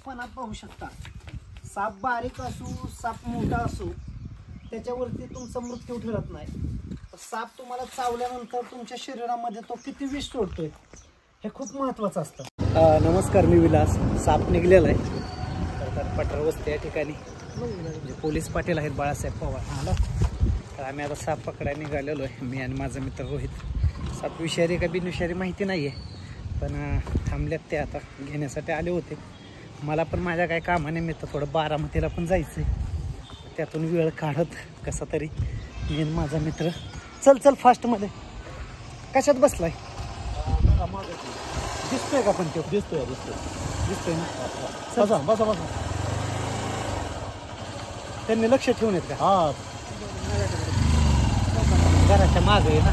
बारीकपणा पाहू शकता. साप बारीक असो साप मोठा असो त्याच्यावरती तुमचा मृत्यू ठरत नाही. साप तुम्हाला चावल्यानंतर तुमच्या शरीरामध्ये तो किती विष सोडतोय हे खूप महत्त्वाचं असतं. नमस्कार, मी विलास. साप निघलेला आहे तर पठार वस्ती या ठिकाणी म्हणजे पोलीस पाटील आहेत बाळासाहेब पवार आला. तर आम्ही आता साप पकडायला निघालेलो आहे, मी आणि माझा मित्र रोहित. साप विषारी का बिनविषारी माहिती नाही आहे, पण थांबल्यात ते आता घेण्यासाठी आले होते. मला पण माझ्या काय कामानिमित्त थोडं बारामतीला पण जायचं आहे, त्यातून वेळ काढत कसा तरी मी आणि माझा मित्र. चल चल फास्टमध्ये. कशात बसलाय? दिसतोय का? पण तो दिसतोय ना. बसा बसा बसा. त्यांनी लक्ष ठेवून येत का? हा, घराच्या मागे आहे ना.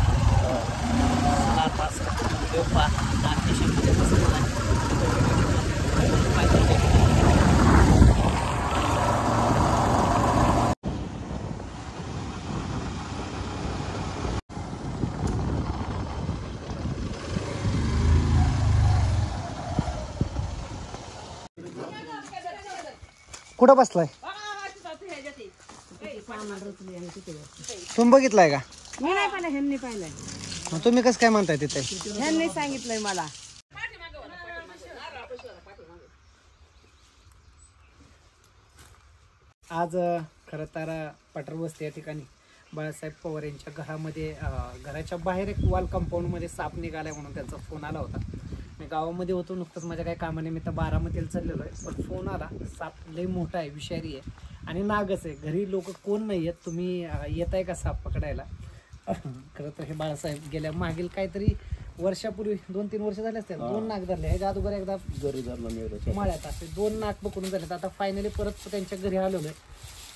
कुठं बसलाय? तुम्ही बघितलाय का? मी नाही पाहिलं, ह्यांनी पाहिलंय. मग तुम्ही कसं काय म्हणताय तिथे? ह्यांनी सांगितलंय मला. आज खरं तर पठार वस्ती या ठिकाणी बाळासाहेब पवार यांच्या घरामध्ये घराच्या बाहेर एक वॉल कंपाऊंडमध्ये साप निघालाय म्हणून त्यांचा फोन आला होता. मी गावामध्ये होतो, नुकतंच माझ्या काही कामानिमित्त बारामतीला चाललेलो आहे, पण फोन आला. साप लई मोठा आहे, विषारी आहे आणि नागच आहे. घरी लोक कोण नाही आहेत, तुम्ही येत आहे का साप पकडायला? खरं तर हे बाळासाहेब गेल्या मागील काहीतरी वर्षापूर्वी 2-3 वर्ष झाले असतील 2 नाग धरले. ह्याच्या अगोदर एकदा घरी धरलं मळ्यात असे 2 नाग पकडून झालेत. आता फायनली परत त्यांच्या घरी आलेलो आहे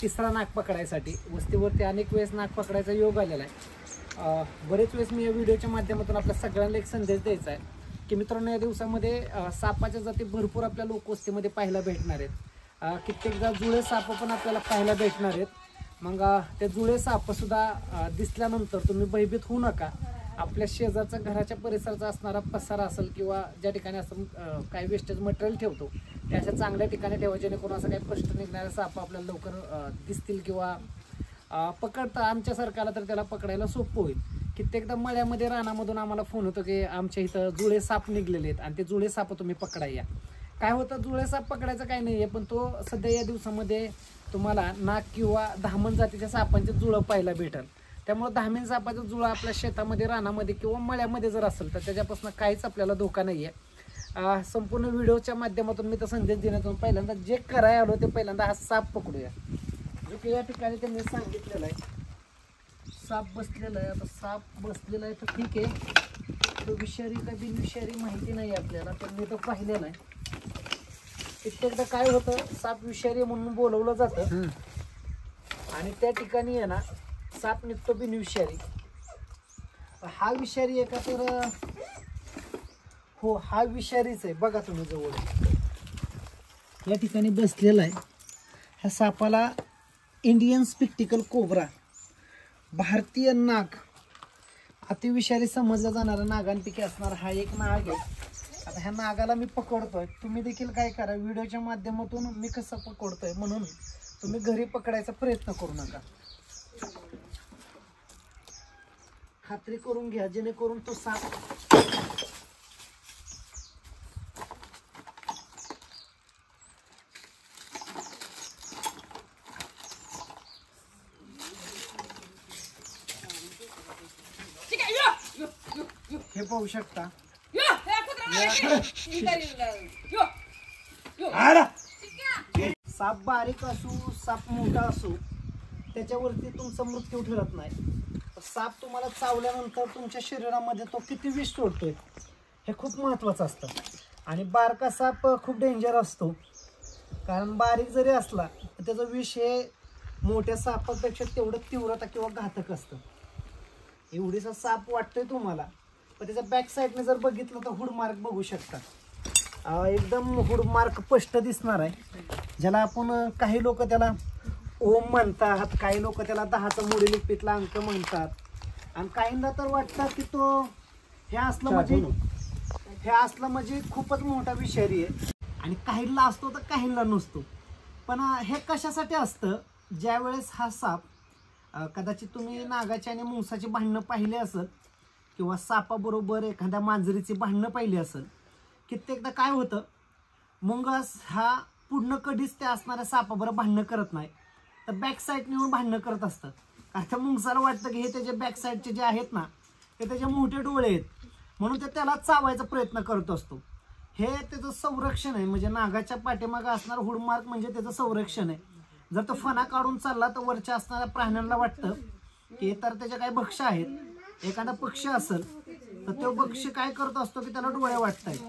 3रा नाग पकडायसाठी. वस्तीवरती अनेक वेळेस नाग पकडायचा योग आलेला आहे. बरेच वेळेस मी या व्हिडिओच्या माध्यमातून आपल्या सगळ्यांना एक संदेश द्यायचा आहे की मित्रांनो, या दिवसामध्ये सापाच्या जाती भरपूर आपल्या लोकवस्तीमध्ये पाहायला भेटणार आहेत. कित्येकदा जुळे साप पण आपल्याला पाहायला भेटणार आहेत. मग ते जुळे सापसुद्धा दिसल्यानंतर तुम्ही भयभीत होऊ नका. आपल्या शेजारचा घराच्या परिसराचा असणारा पसारा असेल किंवा ज्या ठिकाणी असं काही वेस्टेज मटेरियल ठेवतो त्या अशा चांगल्या ठिकाणी ठेवा, जेणेकरून असं काही स्पष्ट निघणारे साप आपल्याला लवकर दिसतील किंवा पकडता आमच्या सरकारला तर त्याला पकडायला सोपं होईल. कित्येकदा मळ्यामध्ये रानामधून आम्हाला फोन होतो की आमच्या इथं जुळे साप निघलेले आहेत आणि ते जुळे साप तुम्ही पकडाया. काय होतं, जुळे साप पकडायचं काही नाही आहे, पण तो सध्या या दिवसामध्ये तुम्हाला नाग किंवा धामण जातीच्या सापांचे जुळं पाहायला भेटेल. त्यामुळे धामीन सापाचं जुळं आपल्या शेतामध्ये रानामध्ये किंवा मळ्यामध्ये जर असेल तर त्याच्यापासून काहीच आपल्याला धोका नाही आहे. संपूर्ण व्हिडिओच्या माध्यमातून मी तर संदेश देण्यातून पहिल्यांदा जे करायला आलो ते पहिल्यांदा हा साप पकडूया. जो की या ठिकाणी त्यांनी सांगितलेलं आहे साप बसलेला आहे. आता साप बसलेला आहे तर ठीक आहे, तो विषारी का बिनविषारी माहिती नाही आपल्याला, पण मी तो पाहिलेला आहे. कित्येकदा काय होतं, साप विषारी म्हणून बोलवलं जातं आणि त्या ठिकाणी आहे ना साप निघतो बिनविषारी. हा विषारी आहे का? तर हो, हा विषारीच आहे. बघा तुम्ही जवळ या ठिकाणी बसलेला आहे. ह्या सापाला इंडियन स्पेक्टिकल कोब्रा, भारतीय नाग, अतिविषारी समजला जाणारा नागांपैकी असणारा हा एक नाग आहे. आता ह्या नागाला मी पकडतोय, तुम्ही देखील काय करा, व्हिडिओच्या माध्यमातून मी कसं पकडतोय म्हणून तुम्ही घरी पकडायचा प्रयत्न करू नका. खात्री करून घ्या जेणेकरून तो साप हे पाहू शकता. साप बारीक असो साप मोठा असो त्याच्यावरती तुमचा मृत्यू ठरत नाही. साप तुम्हाला चावल्यानंतर तुमच्या शरीरामध्ये तो किती विष सोडतोय हे खूप महत्त्वाचं असतं. आणि बारका साप खूप डेंजर असतो, कारण बारीक जरी असला तर त्याचं विष हे मोठ्या सापापेक्षा तेवढं तीव्रता किंवा घातक असतं. एवढीसा साप वाटतोय तुम्हाला, पण त्याच्या बॅक साईडने जर बघितलं तर हुड मार्क बघू शकता. एकदम हुड मार्क स्पष्ट दिसणार आहे, ज्याला आपण काही लोक त्याला ओम म्हणतात, काही लोक त्याला 10चा मोडी लिपीतला अंक म्हणतात आणि काहींना तर वाटतं की तो हे असलं म्हणजे खूपच मोठा विषारी आहे. आणि काहींना असतो तर काहींना नसतो. पण हे कशासाठी असतं, ज्यावेळेस हा साप कदाचित तुम्ही नागाची आणि मुंगसाची भांडणं पाहिली असेल किंवा सापाबरोबर एखाद्या मांजरीची भांडणं पाहिली असेल, कित्येकदा काय होतं, मुंगस हा पुढनं कधीच त्या असणाऱ्या सापाबरोबर भांडणं करत नाही, तर बॅक साईडने येऊन भांडणं करत असतात. कारण त्या मुंगसाला वाटतं की हे त्याचे बॅक साईडचे जे आहेत ना ते त्याचे मोठे डोळे आहेत, म्हणून ते त्याला चावायचा प्रयत्न करत असतो. हे त्याचं संरक्षण आहे. म्हणजे नागाच्या पाठीमागं असणारं हुडमार्क म्हणजे त्याचं संरक्षण आहे. जर तो फणा काढून चालला तर वरच्या असणाऱ्या प्राण्यांना वाटतं की तर त्याचे काही भक्ष्य आहेत, एखादा पक्षी असेल तर तो पक्षी काय करत असतो की त्याला डोळे वाटत आहेत.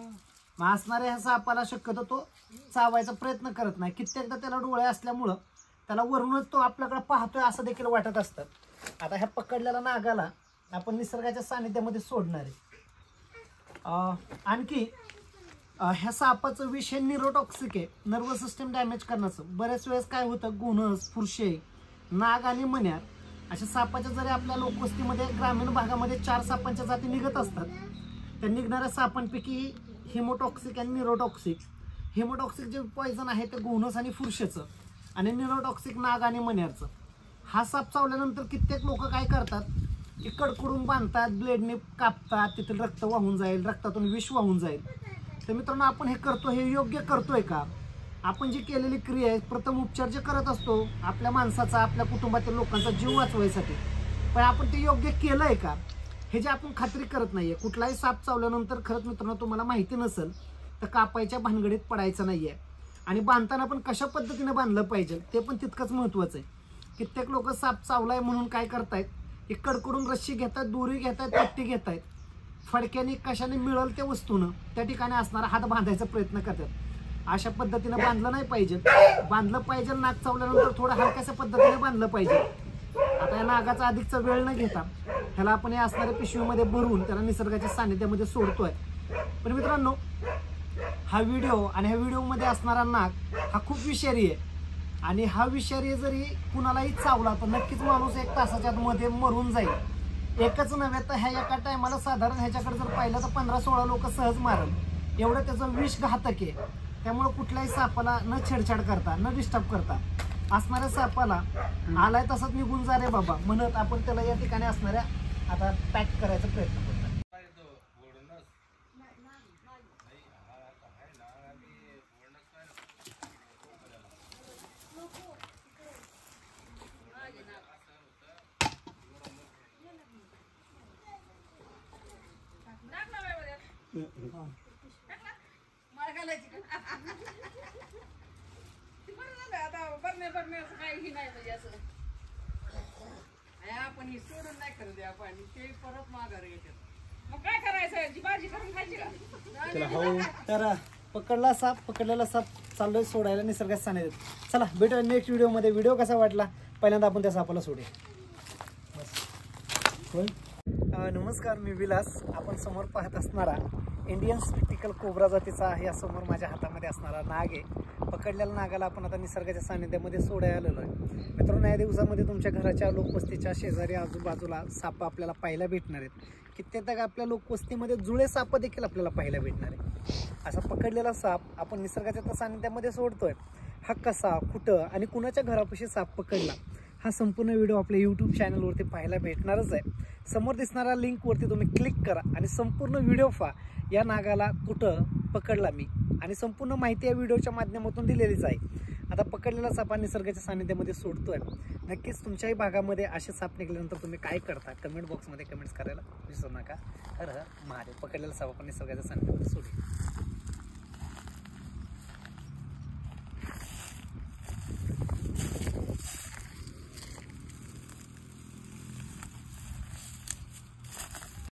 मग असणाऱ्या ह्या सापाला शक्यतो तो चावायचा प्रयत्न करत नाही. कित्येकदा त्याला डोळे असल्यामुळं त्याला वरूनच तो आपल्याकडे पाहतोय असं देखील वाटत असतं. आता ह्या पकडलेल्या नागाला आपण निसर्गाच्या सानिध्यामध्ये सोडणार आहे. आणखी ह्या सापाचं विष हे न्यूरोटॉक्सिक आहे, नर्वस सिस्टम डॅमेज करण्याचं. बऱ्याच वेळेस काय होतं, घोणस, फुरशे, नाग आणि मण्यार अशा सापाच्या जरी आपल्या लोकवस्तीमध्ये ग्रामीण भागामध्ये 4 सापांच्या जाती निघत असतात, त्या निघणाऱ्या सापांपैकी हिमोटॉक्सिक आणि न्यूरोटॉक्सिक. हिमोटॉक्सिक जे पॉयझन आहे ते घोणस आणि फुरशेचं, आणि न्यूरोटॉक्सिक नाग आणि मण्यारचं. हा साप चावल्यानंतर कित्येक लोक काय करतात की कडकडून बांधतात, ब्लेडने कापतात, तिथून रक्त वाहून जाईल, रक्तातून विष वाहून जाईल. तर मित्रांनो, आपण हे करतो हे योग्य करतोय का? आपण जी केलेली क्रिया आहे, प्रथम उपचार जे करत असतो आपल्या माणसाचा, आपल्या कुटुंबातील लोकांचा जीव वाचवायसाठी, पण आपण ते योग्य केलंय का हे जे आपण खात्री करत नाहीये. कुठलाही साप चावल्यानंतर खरंच मित्रांनो तुम्हाला माहिती नसेल तर कापायच्या भानगडीत पडायचं नाहीये. आणि बांधताना पण कशा पद्धतीने बांधलं पाहिजे ते पण तितकंच महत्त्वाचं आहे. कित्येक लोक साप चावलाय म्हणून काय करतायत की कडकडून रस्सी घेतात, दोरी घेतात, पट्टी घेतायत, फडक्याने कशाने मिळेल त्या वस्तूनं त्या ठिकाणी असणारा हात बांधायचा प्रयत्न करतात. अशा पद्धतीने बांधलं नाही पाहिजे. बांधलं पाहिजे, नाग चावल्यानंतर थोडं हलक्याशा पद्धतीने बांधलं पाहिजे. आता या नागाचा अधिकचा वेळ न घेता ह्याला आपण या असणाऱ्या पिशवीमध्ये भरून त्याला निसर्गाच्या सानिध्यामध्ये सोडतोय. पण मित्रांनो, हा व्हिडिओ आणि ह्या व्हिडिओमध्ये असणारा नाग हा खूप विषारी आहे. आणि हा विषारी जरी कुणालाही चावला तर नक्कीच माणूस 1 तासाच्या मध्ये मरून जाईल. एकच नव्हे तर ह्या एका टायमाला साधारण ह्याच्याकडे जर पाहिलं तर 15-16 लोक सहज मारल, एवढं त्याचं विष घातक आहे. त्यामुळे कुठल्याही सापाला न छेडछाड करता, न डिस्टर्ब करता, असणाऱ्या सापाला आलाय तसंच निघून जा रे बाबा म्हणत आपण त्याला या ठिकाणी असणाऱ्या आता पॅक करायचा प्रयत्न करतो. आपण ही सोडून नाही करत आपण ते परत माघारी येतात. मग काय करायचं, जी भाजी करून खायची का? चला हो, तर पकडला साप, पकडलेला साप चाललोय सोडायला निसर्गात सानिध्यात. चला भेटूया नेक्स्ट व्हिडिओमध्ये. व्हिडिओ कसा वाटला पहिल्यांदा आपण त्या सापाला सोडूया. नमस्कार, मी विलास. आपण समोर पाहत असणारा इंडियन स्पेक्टिकल कोब्रा जातीचा या समोर माझ्या हातामध्ये असणारा नाग आहे. पकडलेल्या नागाला आपण आता निसर्गाच्या सानिध्यामध्ये सोडायला आलेलो आहे. मित्रांनो, या दिवसामध्ये तुमच्या घराच्या लोकवस्तीच्या शेजारी आजूबाजूला साप आपल्याला पाहायला भेटणार आहेत. कित्येकदा आपल्या लोकवस्तीमध्ये जुळे साप देखील आपल्याला पाहायला भेटणार आहे. असा पकडलेला साप आपण निसर्गाच्या सानिध्यामध्ये सोडतोय. हा कसा, कुठं आणि कुणाच्या घरापाशी साप पकडला हा संपूर्ण व्हिडिओ आपल्या यूट्यूब चॅनलवरती पाहायला भेटणारच आहे. समोर दिसणाऱ्या लिंकवरती तुम्ही क्लिक करा आणि संपूर्ण व्हिडिओ पहा. या नागाला कुठं पकडला मी आणि संपूर्ण माहिती या व्हिडिओच्या माध्यमातून दिलेलीच आहे. आता पकडलेला साप निसर्गाच्या सानिध्यामध्ये सोडतोय. नक्कीच तुमच्याही भागामध्ये असे साप निघाल्यानंतर तुम्ही काय करता कमेंट बॉक्समध्ये कमेंट्स करायला विसरू नका. हर हर महादेव. पकडलेला साप आपण निसर्गाच्या सानिध्यामध्ये सोडू.